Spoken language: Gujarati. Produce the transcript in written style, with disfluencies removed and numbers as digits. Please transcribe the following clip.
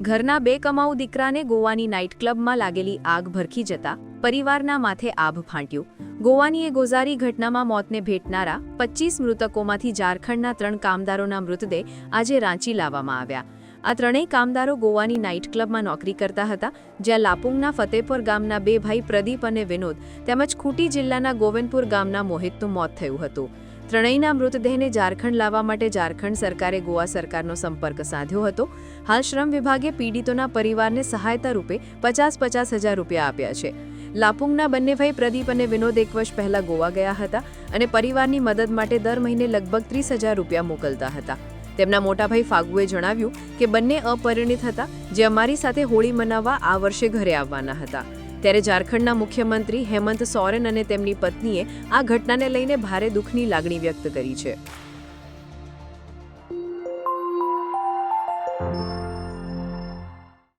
ઘરના બે કમાઉ દીકરાને ગોવાની નાઇટ ક્લબમાં લાગેલી આગ ભરખી જતા પરિવારના માથે આભ ફાટ્યું। ગોવાની એ ગોઝારી ઘટનામાં મોતને ભેટનારા 25 મૃતકોમાંથી ઝારખંડના 3 કામદારોના મૃતદેહ આજે રાંચી લાવવામાં આવ્યા। આ ત્રણેય કામદારો ગોવાની નાઇટ ક્લબમાં નોકરી કરતા હતા, જ્યાં લાપુંગના ફતેપુર ગામના બે ભાઈ પ્રદીપ અને વિનોદ તેમજ ખૂંટી જિલ્લાના ગોવિંદપુર ગામના મોહિતનું મોત થયું હતું। ત્રણેયના મૃતદેહને ઝારખંડ લાવવા માટે ઝારખંડ સરકારે ગોવા સરકારનો સંપર્ક સાધ્યો હતો। હાલ શ્રમ વિભાગે પીડિતોના પરિવારને સહાયતા રૂપે 50,000 રૂપિયા આપ્યા છે। લાપુંગના બંને ભાઈ પ્રદીપ અને વિનોદ 1 વર્ષ પહેલા ગોવા ગયા હતા અને પરિવારની મદદ માટે દર મહિને લગભગ 30,000 રૂપિયા મોકલતા હતા। તેમના મોટા ભાઈ ફાગુએ જણાવ્યું કે બંને અપરિણિત હતા, જે અમારી સાથે હોળી મનાવવા આ વર્ષે ઘરે આવવાના હતા। ત્યારે ઝારખંડના મુખ્યમંત્રી હેમંત સોરેન અને તેમની પત્નીએ આ ઘટનાને લઈને ભારે દુઃખની લાગણી વ્યક્ત કરી છે।